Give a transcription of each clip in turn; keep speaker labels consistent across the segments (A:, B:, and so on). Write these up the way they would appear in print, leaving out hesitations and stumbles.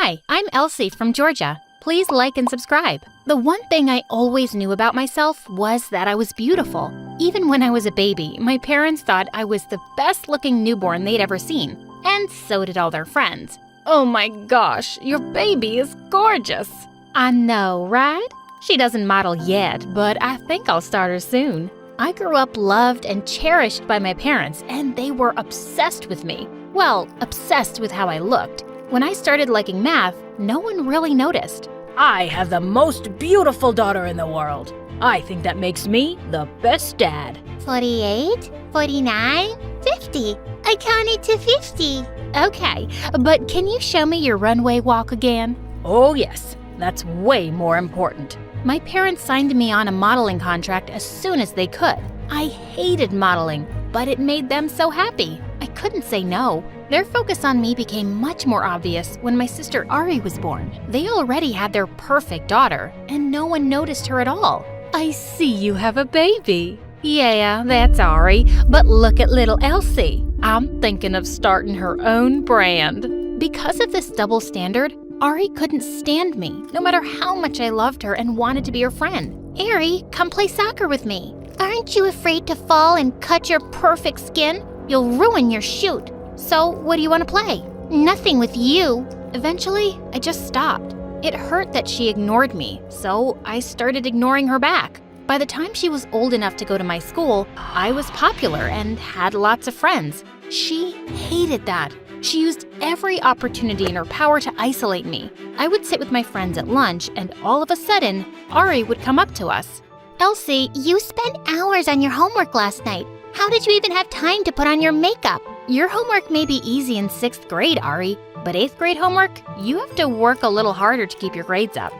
A: Hi, I'm Elsie from Georgia. Please like and subscribe. The one thing I always knew about myself was that I was beautiful. Even when I was a baby, my parents thought I was the best-looking newborn they'd ever seen. And so did all their friends. Oh my gosh, your baby is gorgeous. I know, right? She doesn't model yet, but I think I'll start her soon. I grew up loved and cherished by my parents, and they were obsessed with me. Well, obsessed with how I looked. When I started liking math, no one really noticed.
B: I have the most beautiful daughter in the world. I think that makes me the best dad.
C: 48, 49, 50. I counted to 50.
A: Okay, but can you show me your runway walk again?
B: Oh yes, that's way more important.
A: My parents signed me on a modeling contract as soon as they could. I hated modeling, but it made them so happy. I couldn't say no. Their focus on me became much more obvious when my sister Ari was born. They already had their perfect daughter, and no one noticed her at all. I see you have a baby. Yeah, that's Ari, but look at little Elsie. I'm thinking of starting her own brand. Because of this double standard, Ari couldn't stand me, no matter how much I loved her and wanted to be her friend.
C: Ari, come play soccer with me. Aren't you afraid to fall and cut your perfect skin? You'll ruin your shoot.
A: So, what do you want to play?
C: Nothing with you.
A: Eventually, I just stopped. It hurt that she ignored me, so I started ignoring her back. By the time she was old enough to go to my school, I was popular and had lots of friends. She hated that. She used every opportunity in her power to isolate me. I would sit with my friends at lunch, and all of a sudden, Ari would come up to us.
C: Elsie, you spent hours on your homework last night. How did you even have time to put on your makeup?
A: Your homework may be easy in 6th grade, Ari, but 8th grade homework, you have to work a little harder to keep your grades up.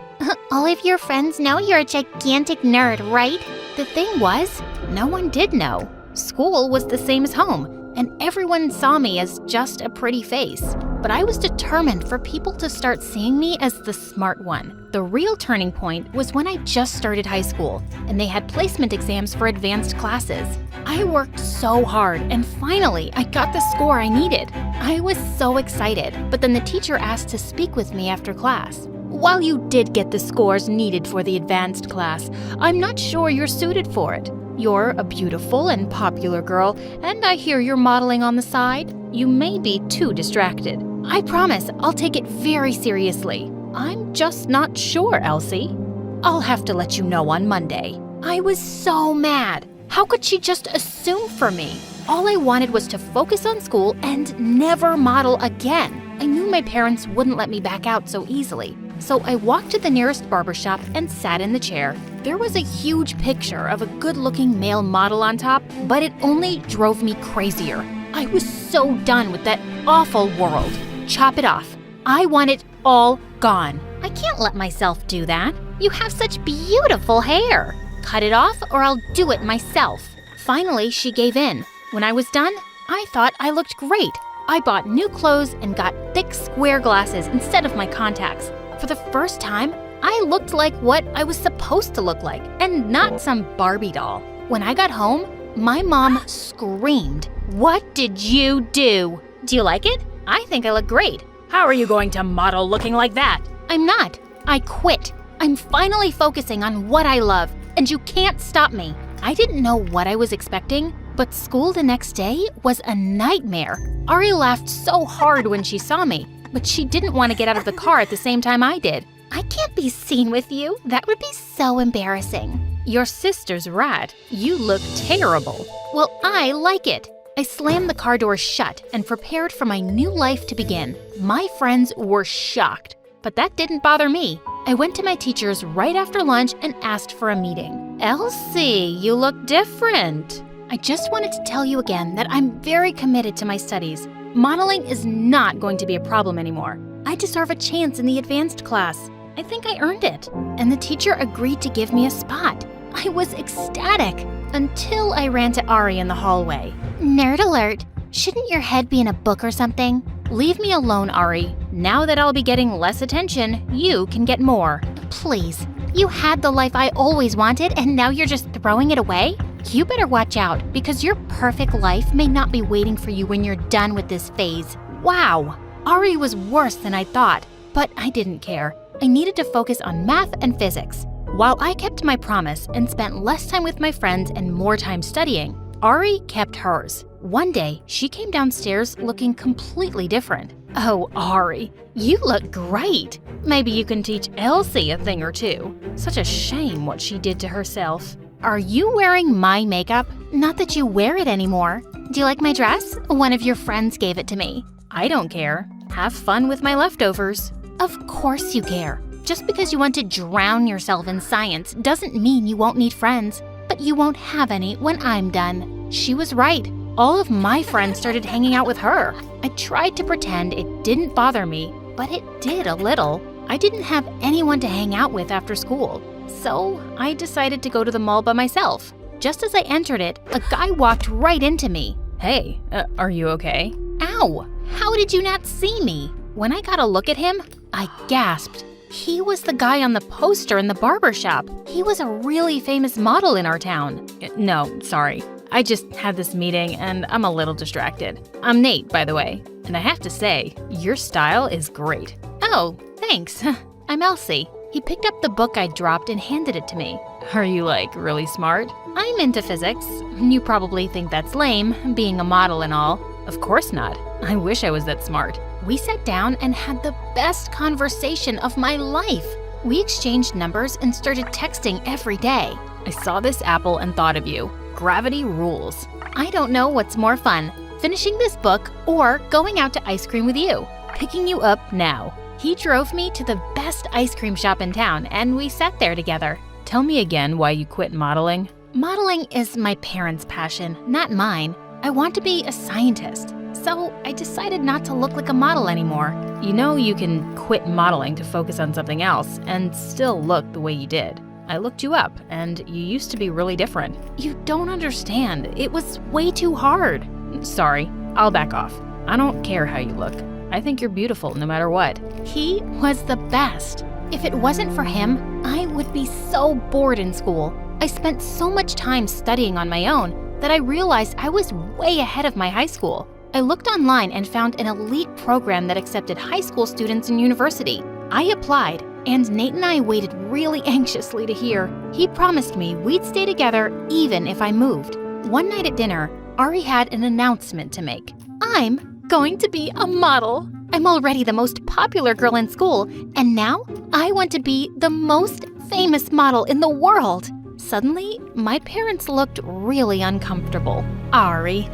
C: All of your friends know you're a gigantic nerd, right?
A: The thing was, no one did know. School was the same as home, and everyone saw me as just a pretty face. But I was determined for people to start seeing me as the smart one. The real turning point was when I just started high school, and they had placement exams for advanced classes. I worked so hard, and finally, I got the score I needed. I was so excited, but then the teacher asked to speak with me after class. While you did get the scores needed for the advanced class, I'm not sure you're suited for it. You're a beautiful and popular girl, and I hear you're modeling on the side. You may be too distracted. I promise I'll take it very seriously. I'm just not sure, Elsie. I'll have to let you know on Monday. I was so mad. How could she just assume for me? All I wanted was to focus on school and never model again. I knew my parents wouldn't let me back out so easily. So I walked to the nearest barbershop and sat in the chair. There was a huge picture of a good-looking male model on top, but it only drove me crazier. I was so done with that awful world. Chop it off. I want it all gone.
C: I can't let myself do that. You have such beautiful hair.
A: Cut it off or I'll do it myself. Finally, she gave in. When I was done, I thought I looked great. I bought new clothes and got thick square glasses instead of my contacts. For the first time, I looked like what I was supposed to look like, and not some Barbie doll. When I got home, my mom screamed, "What did you do? Do you like it? I think I look great."
B: How are you going to model looking like that?
A: I'm not. I quit. I'm finally focusing on what I love, and you can't stop me. I didn't know what I was expecting, but school the next day was a nightmare. Ari laughed so hard when she saw me, but she didn't want to get out of the car at the same time I did.
C: I can't be seen with you. That would be so embarrassing.
A: Your sister's right. You look terrible. Well, I like it. I slammed the car door shut and prepared for my new life to begin. My friends were shocked, but that didn't bother me. I went to my teachers right after lunch and asked for a meeting. Elsie, you look different. I just wanted to tell you again that I'm very committed to my studies. Modeling is not going to be a problem anymore. I deserve a chance in the advanced class. I think I earned it. And the teacher agreed to give me a spot. I was ecstatic until I ran to Ari in the hallway.
C: Nerd alert. Shouldn't your head be in a book or something?
A: Leave me alone, Ari. Now that I'll be getting less attention, you can get more.
C: Please. You had the life I always wanted, and now you're just throwing it away?
A: You better watch out, because your perfect life may not be waiting for you when you're done with this phase. Wow, Ari was worse than I thought. But I didn't care. I needed to focus on math and physics. While I kept my promise and spent less time with my friends and more time studying, Ari kept hers. One day, she came downstairs looking completely different. Oh, Ari, you look great. Maybe you can teach Elsie a thing or two. Such a shame what she did to herself. Are you wearing my makeup? Not that you wear it anymore. Do you like my dress? One of your friends gave it to me. I don't care. Have fun with my leftovers. Of course you care. Just because you want to drown yourself in science doesn't mean you won't need friends. But you won't have any when I'm done. She was right. All of my friends started hanging out with her. I tried to pretend it didn't bother me, but it did a little. I didn't have anyone to hang out with after school, so I decided to go to the mall by myself. Just as I entered it, a guy walked right into me.
B: Hey, are you okay?
A: Ow! How did you not see me? When I got a look at him, I gasped. He was the guy on the poster in the barber shop. He was a really famous model in our town.
B: No, sorry. I just had this meeting and I'm a little distracted. I'm Nate, by the way, and I have to say, your style is great.
A: Oh, thanks. I'm Elsie. He picked up the book I dropped and handed it to me.
B: Are you, like, really smart?
A: I'm into physics. You probably think that's lame, being a model and all.
B: Of course not. I wish I was that smart.
A: We sat down and had the best conversation of my life. We exchanged numbers and started texting every day.
B: I saw this apple and thought of you. Gravity rules.
A: I don't know what's more fun, finishing this book or going out to ice cream with you.
B: Picking you up now.
A: He drove me to the best ice cream shop in town and we sat there together.
B: Tell me again why you quit modeling.
A: Modeling is my parents' passion, not mine. I want to be a scientist, so I decided not to look like a model anymore.
B: You know you can quit modeling to focus on something else and still look the way you did. I looked you up, and you used to be really different.
A: You don't understand. It was way too hard.
B: Sorry, I'll back off. I don't care how you look. I think you're beautiful no matter what.
A: He was the best. If it wasn't for him, I would be so bored in school. I spent so much time studying on my own that I realized I was way ahead of my high school. I looked online and found an elite program that accepted high school students in university. I applied, and Nate and I waited really anxiously to hear. He promised me we'd stay together even if I moved. One night at dinner, Ari had an announcement to make. I'm going to be a model. I'm already the most popular girl in school, and now I want to be the most famous model in the world. Suddenly, my parents looked really uncomfortable. Ari,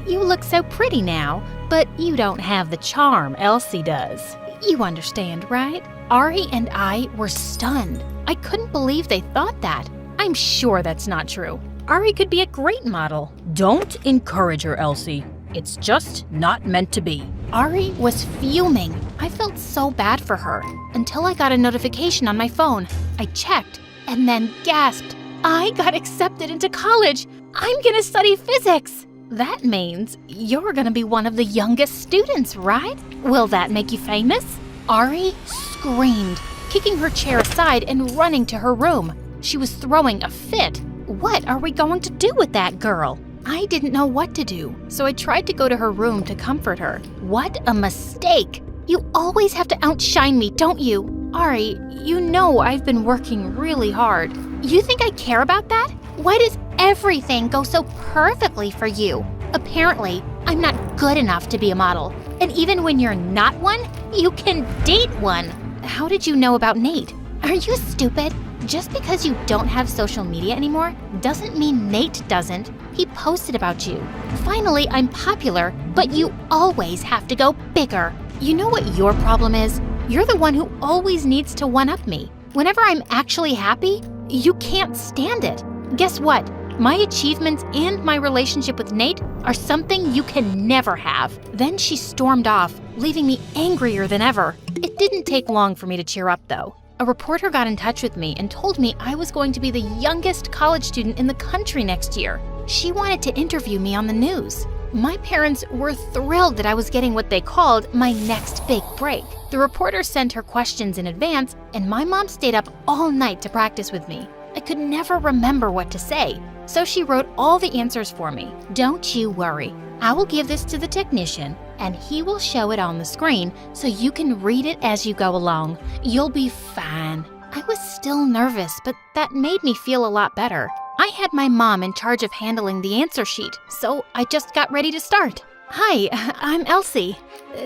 A: you look so pretty now, but you don't have the charm Elsie does. You understand, right? Ari and I were stunned. I couldn't believe they thought that. I'm sure that's not true. Ari could be a great model.
B: Don't encourage her, Elsie. It's just not meant to be.
A: Ari was fuming. I felt so bad for her until I got a notification on my phone. I checked and then gasped. I got accepted into college. I'm gonna study physics. That means you're gonna be one of the youngest students, right? Will that make you famous? Ari screamed, kicking her chair aside and running to her room. She was throwing a fit. What are we going to do with that girl? I didn't know what to do, so I tried to go to her room to comfort her. What a mistake! You always have to outshine me, don't you? Ari, you know I've been working really hard. You think I care about that? Why does everything go so perfectly for you? Apparently, I'm not good enough to be a model. And even when you're not one, you can date one. How did you know about Nate? Are you stupid? Just because you don't have social media anymore doesn't mean Nate doesn't. He posted about you. Finally, I'm popular, but you always have to go bigger. You know what your problem is? You're the one who always needs to one-up me. Whenever I'm actually happy, you can't stand it. Guess what? My achievements and my relationship with Nate are something you can never have. Then she stormed off, leaving me angrier than ever. It didn't take long for me to cheer up, though. A reporter got in touch with me and told me I was going to be the youngest college student in the country next year. She wanted to interview me on the news. My parents were thrilled that I was getting what they called my next big break. The reporter sent her questions in advance, and my mom stayed up all night to practice with me. I could never remember what to say, so she wrote all the answers for me. Don't you worry. I will give this to the technician, and he will show it on the screen so you can read it as you go along. You'll be fine. I was still nervous, but that made me feel a lot better. I had my mom in charge of handling the answer sheet, so I just got ready to start. Hi, I'm Elsie.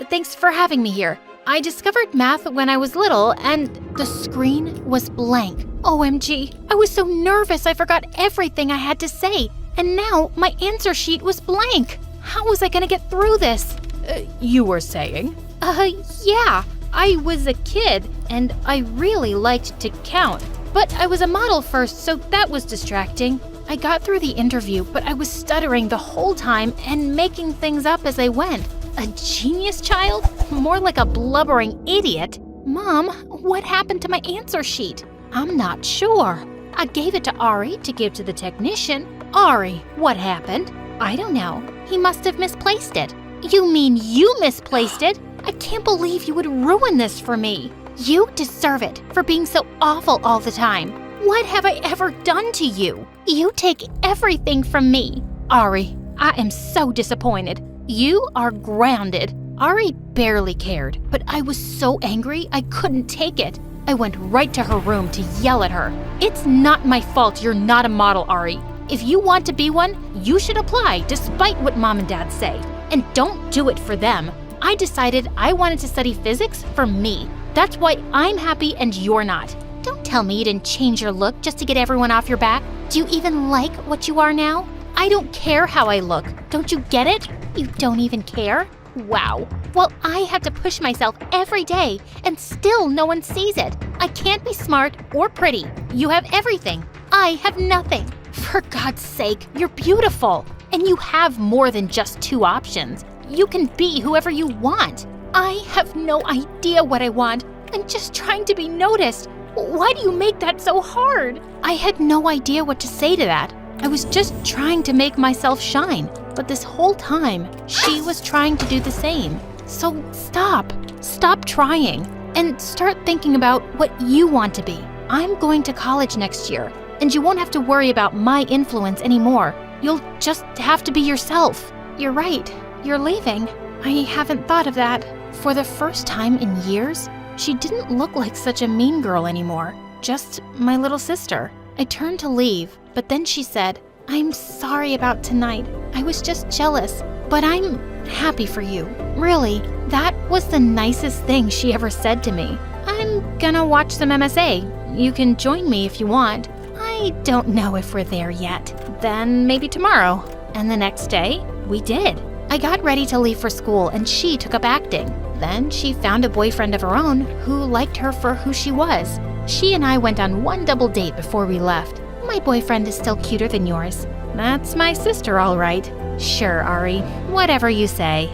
A: Thanks for having me here. I discovered math when I was little, and the screen was blank. OMG, I was so nervous I forgot everything I had to say, and now my answer sheet was blank. How was I gonna get through this?
B: You were saying?
A: Yeah. I was a kid, and I really liked to count. But I was a model first, so that was distracting. I got through the interview, but I was stuttering the whole time and making things up as I went. A genius child? More like a blubbering idiot. Mom, what happened to my answer sheet? I'm not sure. I gave it to Ari to give to the technician. Ari, what happened? I don't know. He must have misplaced it. You mean you misplaced it? I can't believe you would ruin this for me. You deserve it for being so awful all the time. What have I ever done to you? You take everything from me. Ari, I am so disappointed. You are grounded. Ari barely cared, but I was so angry I couldn't take it. I went right to her room to yell at her. It's not my fault you're not a model, Ari. If you want to be one, you should apply despite what Mom and Dad say. And don't do it for them. I decided I wanted to study physics for me. That's why I'm happy and you're not. Don't tell me you didn't change your look just to get everyone off your back. Do you even like what you are now? I don't care how I look. Don't you get it? You don't even care? Wow. Well, I have to push myself every day, and still no one sees it. I can't be smart or pretty. You have everything. I have nothing. For God's sake, you're beautiful. And you have more than just two options. You can be whoever you want. I have no idea what I want. I'm just trying to be noticed. Why do you make that so hard? I had no idea what to say to that. I was just trying to make myself shine. But this whole time, she was trying to do the same. So stop. Stop trying. And start thinking about what you want to be. I'm going to college next year, and you won't have to worry about my influence anymore. You'll just have to be yourself. You're right. You're leaving. I haven't thought of that. For the first time in years, she didn't look like such a mean girl anymore. Just my little sister. I turned to leave, but then she said, I'm sorry about tonight. I was just jealous, but I'm happy for you. Really, that was the nicest thing she ever said to me. I'm gonna watch some MSA. You can join me if you want. I don't know if we're there yet. Then maybe tomorrow. And the next day, we did. I got ready to leave for school and she took up acting. Then she found a boyfriend of her own who liked her for who she was. She and I went on one double date before we left. My boyfriend is still cuter than yours. That's my sister, all right. Sure, Ari. Whatever you say.